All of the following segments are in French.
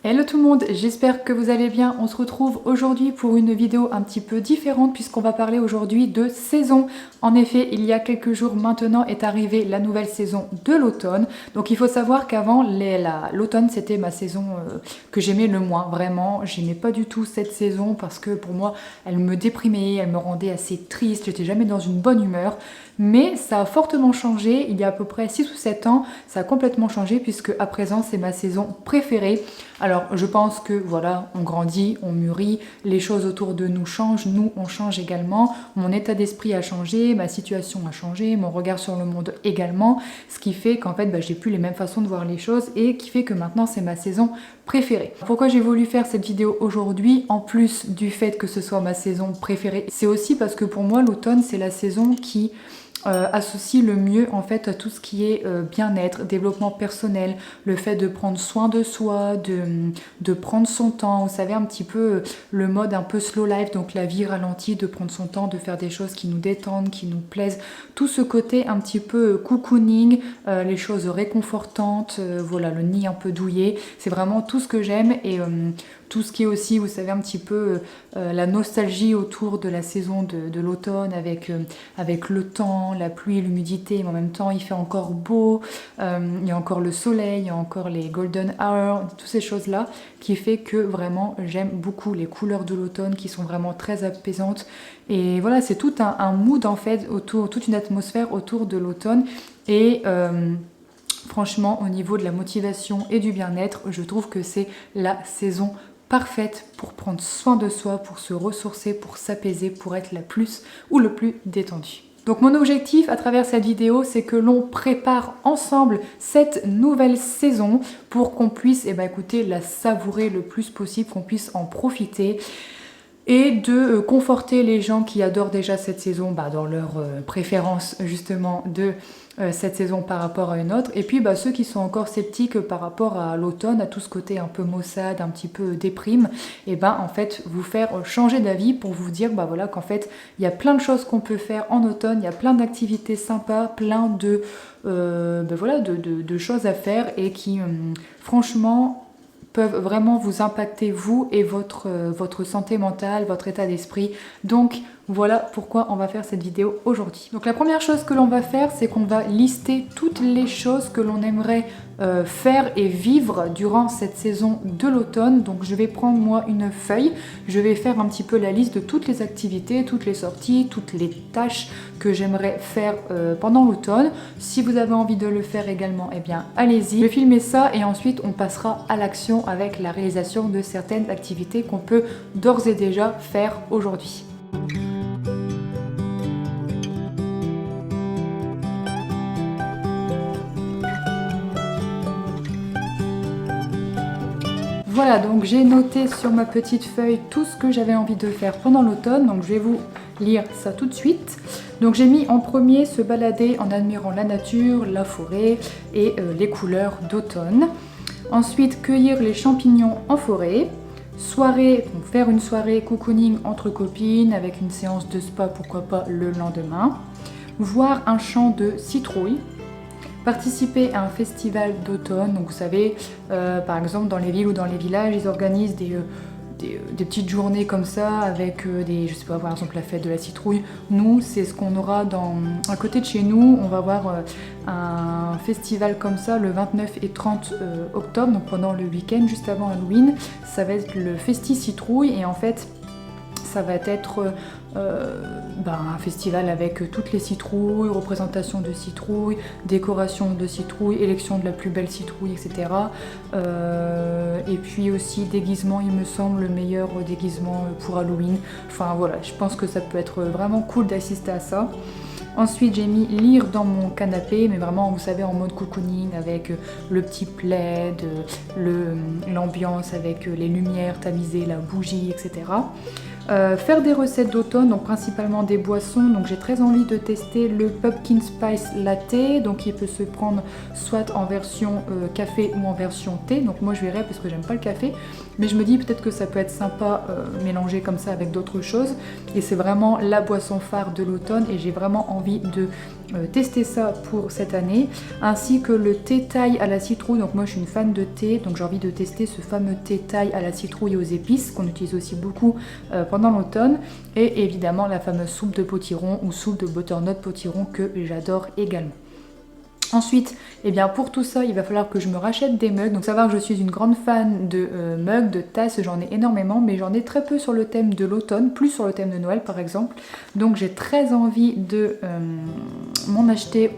Hello tout le monde, j'espère que vous allez bien. On se retrouve aujourd'hui pour une vidéo un petit peu différente puisqu'on va parler aujourd'hui de saison. En effet, il y a quelques jours maintenant est arrivée la nouvelle saison de l'automne. Donc il faut savoir qu'avant, l'automne c'était ma saison que j'aimais le moins. Vraiment, j'aimais pas du tout cette saison parce que pour moi, elle me déprimait, elle me rendait assez triste, j'étais jamais dans une bonne humeur. Mais ça a fortement changé, il y a à peu près 6 ou 7 ans, ça a complètement changé puisque à présent c'est ma saison préférée. Alors je pense que voilà, on grandit, on mûrit, les choses autour de nous changent, nous on change également, mon état d'esprit a changé, ma situation a changé, mon regard sur le monde également, ce qui fait qu'en fait j'ai plus les mêmes façons de voir les choses et qui fait que maintenant c'est ma saison préférée. Pourquoi j'ai voulu faire cette vidéo aujourd'hui, en plus du fait que ce soit ma saison préférée, c'est aussi parce que pour moi l'automne c'est la saison qui associe le mieux en fait à tout ce qui est bien-être, développement personnel, le fait de prendre soin de soi, de prendre son temps, vous savez un petit peu le mode un peu slow life, donc la vie ralentie, de prendre son temps, de faire des choses qui nous détendent, qui nous plaisent, tout ce côté un petit peu cocooning, les choses réconfortantes, voilà le nid un peu douillet, c'est vraiment tout ce que j'aime et tout ce qui est aussi, vous savez, un petit peu la nostalgie autour de la saison de l'automne avec le temps, la pluie, l'humidité, mais en même temps il fait encore beau, il y a encore le soleil, il y a encore les golden hours, toutes ces choses-là qui fait que vraiment j'aime beaucoup les couleurs de l'automne qui sont vraiment très apaisantes. Et voilà, c'est tout un mood en fait, autour, toute une atmosphère autour de l'automne. Et franchement, au niveau de la motivation et du bien-être, je trouve que c'est la saison parfaite pour prendre soin de soi, pour se ressourcer, pour s'apaiser, pour être la plus ou le plus détendu. Donc mon objectif à travers cette vidéo, c'est que l'on prépare ensemble cette nouvelle saison pour qu'on puisse écoutez, la savourer le plus possible, qu'on puisse en profiter et de conforter les gens qui adorent déjà cette saison dans leur préférence justement de cette saison par rapport à une autre, et puis ceux qui sont encore sceptiques par rapport à l'automne, à tout ce côté un peu maussade, un petit peu déprime, et en fait vous faire changer d'avis pour vous dire voilà qu'en fait il y a plein de choses qu'on peut faire en automne, il y a plein d'activités sympas, plein de de choses à faire et qui franchement peuvent vraiment vous impacter vous et votre santé mentale, votre état d'esprit. Donc voilà pourquoi on va faire cette vidéo aujourd'hui. Donc la première chose que l'on va faire, c'est qu'on va lister toutes les choses que l'on aimerait faire et vivre durant cette saison de l'automne. Donc je vais prendre moi une feuille, je vais faire un petit peu la liste de toutes les activités, toutes les sorties, toutes les tâches que j'aimerais faire pendant l'automne. Si vous avez envie de le faire également, allez-y. Je vais filmer ça et ensuite on passera à l'action avec la réalisation de certaines activités qu'on peut d'ores et déjà faire aujourd'hui. Voilà, donc j'ai noté sur ma petite feuille tout ce que j'avais envie de faire pendant l'automne, donc je vais vous lire ça tout de suite. Donc j'ai mis en premier se balader en admirant la nature, la forêt et les couleurs d'automne. Ensuite cueillir les champignons en forêt. Soirée, donc faire une soirée cocooning entre copines avec une séance de spa, pourquoi pas le lendemain. Voir un champ de citrouilles. Participer à un festival d'automne, donc vous savez, par exemple dans les villes ou dans les villages, ils organisent des petites journées comme ça avec je sais pas, par exemple la fête de la citrouille. Nous, c'est ce qu'on aura à côté de chez nous, on va avoir un festival comme ça le 29 et 30 octobre, donc pendant le week-end juste avant Halloween. Ça va être le Festi Citrouille et en fait ça va être un festival avec toutes les citrouilles, représentation de citrouilles, décoration de citrouilles, élection de la plus belle citrouille, etc. Et puis aussi déguisement, il me semble, le meilleur déguisement pour Halloween. Enfin voilà, je pense que ça peut être vraiment cool d'assister à ça. Ensuite, j'ai mis lire dans mon canapé, mais vraiment, vous savez, en mode cocooning, avec le petit plaid, l'ambiance avec les lumières tamisées, la bougie, etc. Faire des recettes d'automne, donc principalement des boissons. Donc j'ai très envie de tester le Pumpkin Spice Latte, donc il peut se prendre soit en version café ou en version thé. Donc moi je verrai parce que j'aime pas le café, mais je me dis peut-être que ça peut être sympa mélangé comme ça avec d'autres choses. Et c'est vraiment la boisson phare de l'automne et j'ai vraiment envie de tester ça pour cette année, ainsi que le thé thaï à la citrouille. Donc moi je suis une fan de thé, donc j'ai envie de tester ce fameux thé thaï à la citrouille et aux épices qu'on utilise aussi beaucoup pendant l'automne, et évidemment la fameuse soupe de potiron ou soupe de butternut potiron que j'adore également. Ensuite, eh bien pour tout ça, il va falloir que je me rachète des mugs. Donc savoir que je suis une grande fan de mugs, de tasses, j'en ai énormément, mais j'en ai très peu sur le thème de l'automne, plus sur le thème de Noël par exemple. Donc j'ai très envie de m'en acheter,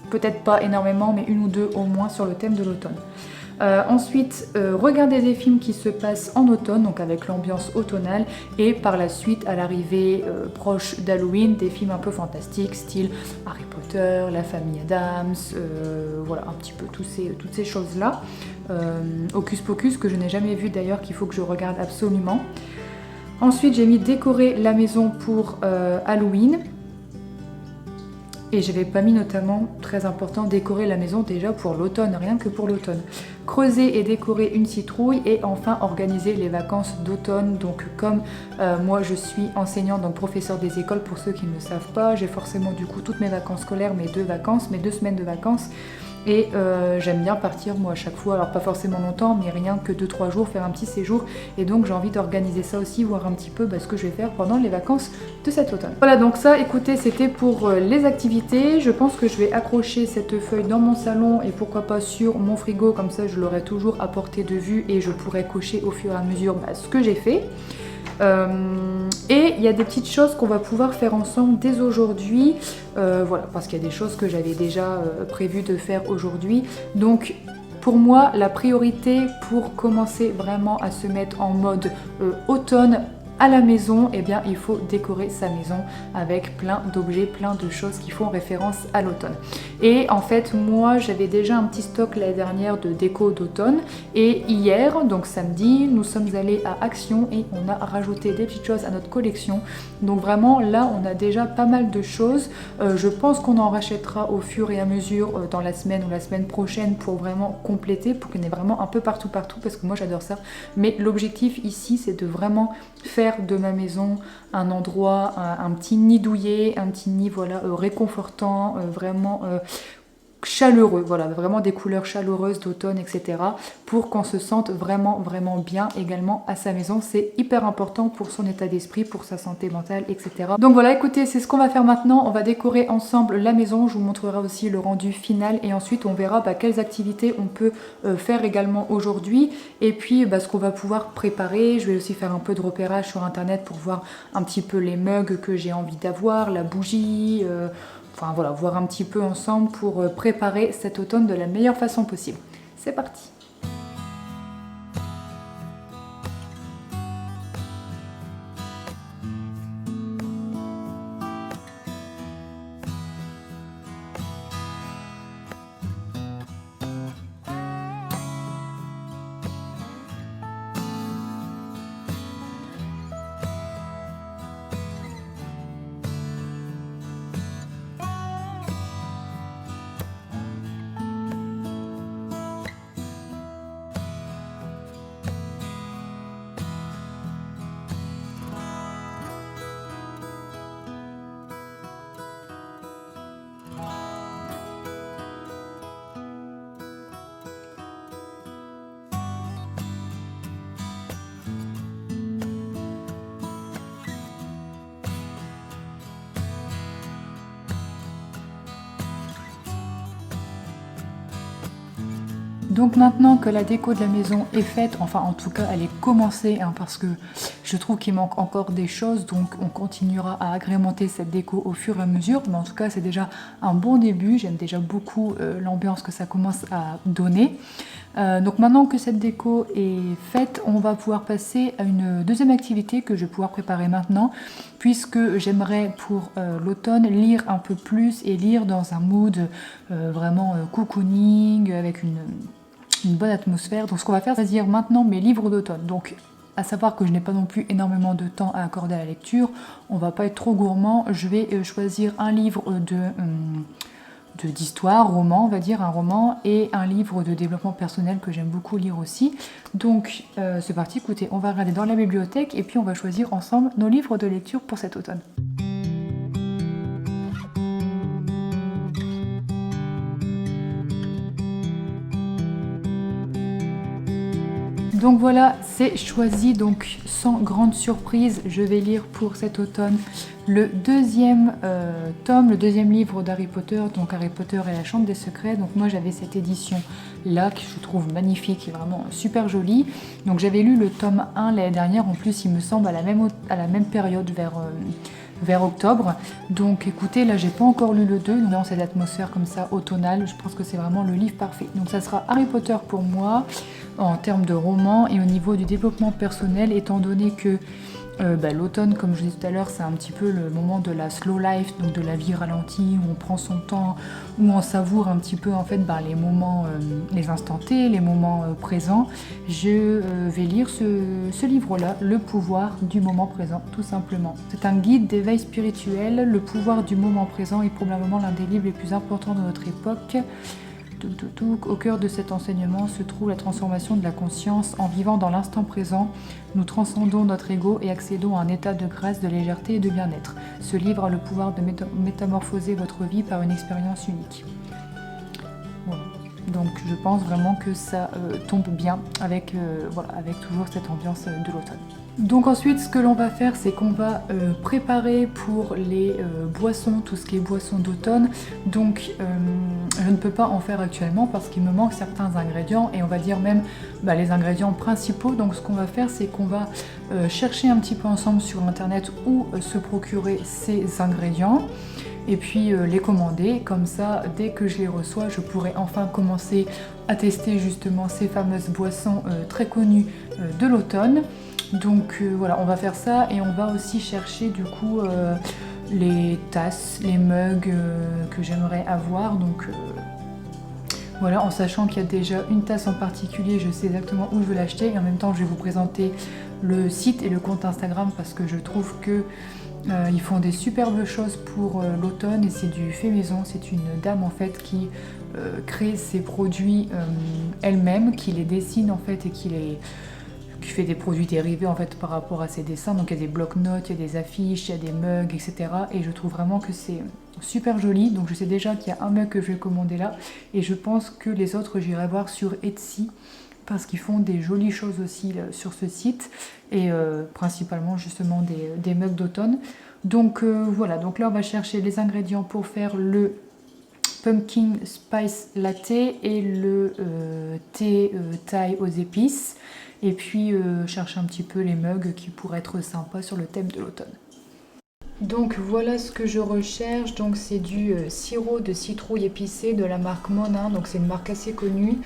peut-être pas énormément, mais une ou deux au moins sur le thème de l'automne. Ensuite, regarder des films qui se passent en automne, donc avec l'ambiance automnale, et par la suite, à l'arrivée proche d'Halloween, des films un peu fantastiques, style Harry Potter, La Famille Adams, voilà, un petit peu toutes ces choses-là. Hocus Pocus, que je n'ai jamais vu d'ailleurs, qu'il faut que je regarde absolument. Ensuite, j'ai mis décorer la maison pour Halloween. Et je n'avais pas mis notamment, très important, décorer la maison déjà pour l'automne, rien que pour l'automne. Creuser et décorer une citrouille, et enfin organiser les vacances d'automne. Donc comme moi je suis enseignante, donc professeur des écoles pour ceux qui ne le savent pas, j'ai forcément du coup toutes mes vacances scolaires, mes 2 semaines de vacances. Et j'aime bien partir moi à chaque fois, alors pas forcément longtemps, mais rien que 2-3 jours, faire un petit séjour. Et donc j'ai envie d'organiser ça aussi, voir un petit peu ce que je vais faire pendant les vacances de cet automne. Voilà, donc ça, écoutez, c'était pour les activités. Je pense que je vais accrocher cette feuille dans mon salon et pourquoi pas sur mon frigo, comme ça je l'aurai toujours à portée de vue et je pourrai cocher au fur et à mesure ce que j'ai fait. Et il y a des petites choses qu'on va pouvoir faire ensemble dès aujourd'hui, voilà, parce qu'il y a des choses que j'avais déjà prévu de faire aujourd'hui. Donc pour moi, la priorité pour commencer vraiment à se mettre en mode automne à la maison, eh bien il faut décorer sa maison avec plein d'objets, plein de choses qui font référence à l'automne. Et en fait moi j'avais déjà un petit stock l'année dernière de déco d'automne, et hier, donc samedi, nous sommes allés à Action et on a rajouté des petites choses à notre collection. Donc vraiment là on a déjà pas mal de choses. Je pense qu'on en rachètera au fur et à mesure dans la semaine ou la semaine prochaine pour vraiment compléter, pour qu'il y en ait vraiment un peu partout parce que moi j'adore ça. Mais l'objectif ici c'est de vraiment faire de ma maison un endroit, un petit nid douillet, un petit nid voilà, réconfortant, vraiment chaleureux, voilà, vraiment des couleurs chaleureuses d'automne, etc. pour qu'on se sente vraiment bien également à sa maison. C'est hyper important pour son état d'esprit, pour sa santé mentale, etc. Donc voilà, écoutez, c'est ce qu'on va faire maintenant. On va décorer ensemble la maison, je vous montrerai aussi le rendu final et ensuite on verra quelles activités on peut faire également aujourd'hui et puis ce qu'on va pouvoir préparer. Je vais aussi faire un peu de repérage sur internet pour voir un petit peu les mugs que j'ai envie d'avoir, la bougie, enfin voilà, voir un petit peu ensemble pour préparer cet automne de la meilleure façon possible. C'est parti! Donc maintenant que la déco de la maison est faite, enfin en tout cas elle est commencée parce que je trouve qu'il manque encore des choses, donc on continuera à agrémenter cette déco au fur et à mesure, mais en tout cas c'est déjà un bon début, j'aime déjà beaucoup l'ambiance que ça commence à donner. Donc maintenant que cette déco est faite, on va pouvoir passer à une deuxième activité que je vais pouvoir préparer maintenant, puisque j'aimerais pour l'automne lire un peu plus et lire dans un mood vraiment cocooning, avec une bonne atmosphère. Donc ce qu'on va faire, c'est dire maintenant mes livres d'automne. Donc à savoir que je n'ai pas non plus énormément de temps à accorder à la lecture, on va pas être trop gourmand, je vais choisir un livre d'histoire, roman, on va dire un roman, et un livre de développement personnel que j'aime beaucoup lire aussi. Donc c'est parti, écoutez, on va regarder dans la bibliothèque et puis on va choisir ensemble nos livres de lecture pour cet automne. Donc voilà, c'est choisi, donc sans grande surprise, je vais lire pour cet automne le deuxième tome, le deuxième livre d'Harry Potter, donc Harry Potter et la Chambre des Secrets. Donc moi j'avais cette édition là que je trouve magnifique et vraiment super jolie. Donc j'avais lu le tome 1 l'année dernière, en plus il me semble à la même période vers octobre. Donc écoutez, là j'ai pas encore lu le 2, donc dans cette atmosphère comme ça automnale, je pense que c'est vraiment le livre parfait. Donc ça sera Harry Potter pour moi en termes de roman et au niveau du développement personnel, étant donné que l'automne, comme je disais tout à l'heure, c'est un petit peu le moment de la slow life, donc de la vie ralentie, où on prend son temps, où on savoure un petit peu en fait les moments, les instants T, les moments présents. Je vais lire ce livre-là, Le pouvoir du moment présent, tout simplement. C'est un guide d'éveil spirituel. Le pouvoir du moment présent est probablement l'un des livres les plus importants de notre époque. Au cœur de cet enseignement se trouve la transformation de la conscience. En vivant dans l'instant présent, nous transcendons notre ego et accédons à un état de grâce, de légèreté et de bien-être. Ce livre a le pouvoir de métamorphoser votre vie par une expérience unique. Voilà. Donc je pense vraiment que ça tombe bien avec toujours cette ambiance de l'automne. Donc ensuite, ce que l'on va faire, c'est qu'on va préparer pour les boissons, tout ce qui est boissons d'automne. Donc je ne peux pas en faire actuellement parce qu'il me manque certains ingrédients et on va dire même les ingrédients principaux. Donc ce qu'on va faire, c'est qu'on va chercher un petit peu ensemble sur internet où se procurer ces ingrédients et puis les commander. Comme ça, dès que je les reçois, je pourrai enfin commencer à tester justement ces fameuses boissons très connues de l'automne. Donc voilà, on va faire ça et on va aussi chercher du coup les tasses, les mugs que j'aimerais avoir. Donc voilà, en sachant qu'il y a déjà une tasse en particulier, je sais exactement où je veux l'acheter et en même temps je vais vous présenter le site et le compte Instagram parce que je trouve que ils font des superbes choses pour l'automne et c'est du fait maison. C'est une dame en fait qui crée ses produits elle-même, qui les dessine en fait et qui fait des produits dérivés en fait par rapport à ses dessins. Donc il y a des bloc-notes, il y a des affiches, il y a des mugs, etc. Et je trouve vraiment que c'est super joli. Donc je sais déjà qu'il y a un mug que je vais commander là et je pense que les autres j'irai voir sur Etsy parce qu'ils font des jolies choses aussi là, sur ce site et principalement justement des mugs d'automne. Donc voilà, donc là on va chercher les ingrédients pour faire le pumpkin spice latte et le thé thaï aux épices. Et puis chercher un petit peu les mugs qui pourraient être sympas sur le thème de l'automne. Donc voilà ce que je recherche. Donc c'est du sirop de citrouille épicé de la marque Monin. Donc c'est une marque assez connue.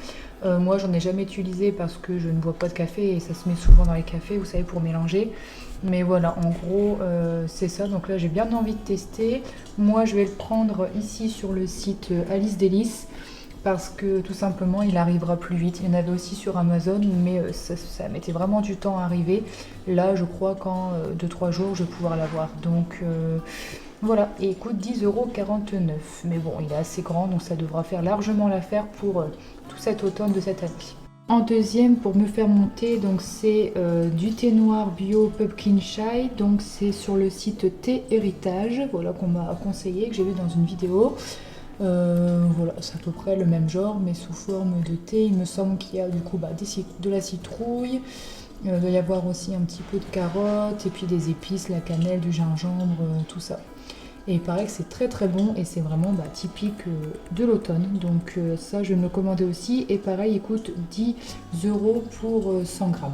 Moi j'en ai jamais utilisé parce que je ne bois pas de café et ça se met souvent dans les cafés, vous savez, pour mélanger. Mais voilà, en gros c'est ça. Donc là j'ai bien envie de tester. Moi je vais le prendre ici sur le site Alice Délices. Parce que tout simplement il arrivera plus vite. Il y en avait aussi sur Amazon mais ça mettait vraiment du temps à arriver. Là je crois qu'en 2-3 jours je vais pouvoir l'avoir. Donc voilà, et il coûte 10,49 €. Mais bon, il est assez grand donc ça devra faire largement l'affaire pour tout cet automne de cette année. En deuxième, pour me faire monter, donc c'est du thé noir bio Pumpkin Chai. Donc c'est sur le site Thé Héritage, voilà, qu'on m'a conseillé, que j'ai vu dans une vidéo. Voilà, c'est à peu près le même genre mais sous forme de thé. Il me semble qu'il y a du coup de la citrouille, il doit y avoir aussi un petit peu de carottes et puis des épices, la cannelle, du gingembre, tout ça. Et il paraît que c'est très très bon et c'est vraiment typique de l'automne. Donc ça je vais me le commander aussi et pareil il coûte 10 € pour 100 grammes.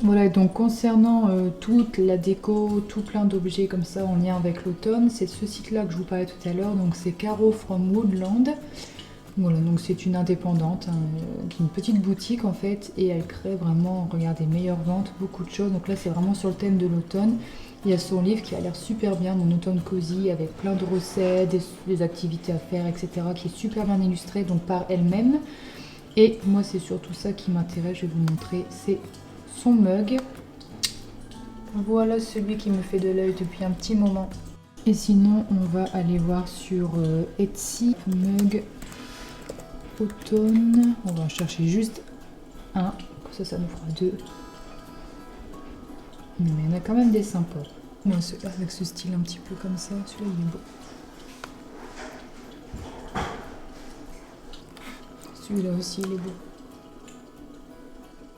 Voilà, donc concernant toute la déco, tout plein d'objets comme ça en lien avec l'automne, c'est ce site-là que je vous parlais tout à l'heure, donc c'est Caro from Woodland. Voilà, donc c'est une indépendante, une petite boutique en fait, et elle crée vraiment, regardez, meilleures ventes, beaucoup de choses. Donc là c'est vraiment sur le thème de l'automne. Il y a son livre qui a l'air super bien, Mon automne cosy, avec plein de recettes, des activités à faire, etc., qui est super bien illustré, donc par elle-même. Et moi c'est surtout ça qui m'intéresse, je vais vous montrer, c'est son mug. Voilà celui qui me fait de l'œil depuis un petit moment. Et sinon on va aller voir sur Etsy, mug automne. On va en chercher juste un, comme ça nous fera deux. Mais il y en a quand même des sympas. Moi celui-là avec ce style un petit peu comme ça, celui-là il est beau. Celui-là aussi il est beau.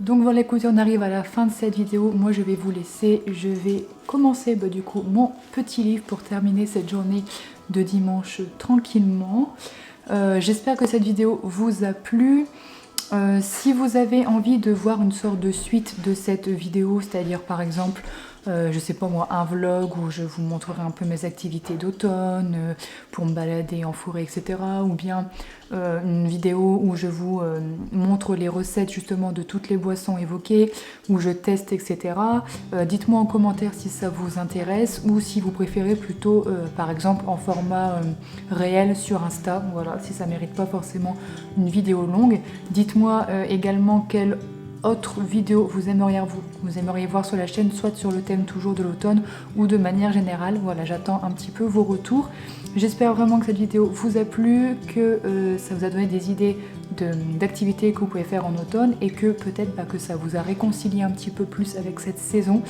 Donc voilà, écoutez, on arrive à la fin de cette vidéo. Moi je vais vous laisser, je vais commencer du coup mon petit livre pour terminer cette journée de dimanche tranquillement. J'espère que cette vidéo vous a plu. Si vous avez envie de voir une sorte de suite de cette vidéo, c'est-à-dire par exemple, je sais pas moi, un vlog où je vous montrerai un peu mes activités d'automne, pour me balader en forêt, etc. Ou bien une vidéo où je vous montre les recettes justement de toutes les boissons évoquées, où je teste, etc. Dites-moi en commentaire si ça vous intéresse ou si vous préférez plutôt, par exemple, en format réel sur Insta. Voilà, si ça mérite pas forcément une vidéo longue. Dites-moi également quelle autre vidéo vous aimeriez voir sur la chaîne, soit sur le thème toujours de l'automne ou de manière générale. Voilà, j'attends un petit peu vos retours. J'espère vraiment que cette vidéo vous a plu, que ça vous a donné des idées d'activités que vous pouvez faire en automne et que peut-être que ça vous a réconcilié un petit peu plus avec cette saison,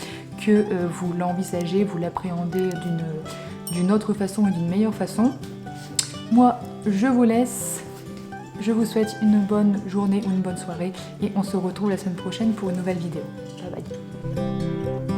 que vous l'envisagez, vous l'appréhendez d'une autre façon et d'une meilleure façon. Moi, je vous laisse. Je vous souhaite une bonne journée ou une bonne soirée et on se retrouve la semaine prochaine pour une nouvelle vidéo. Bye bye.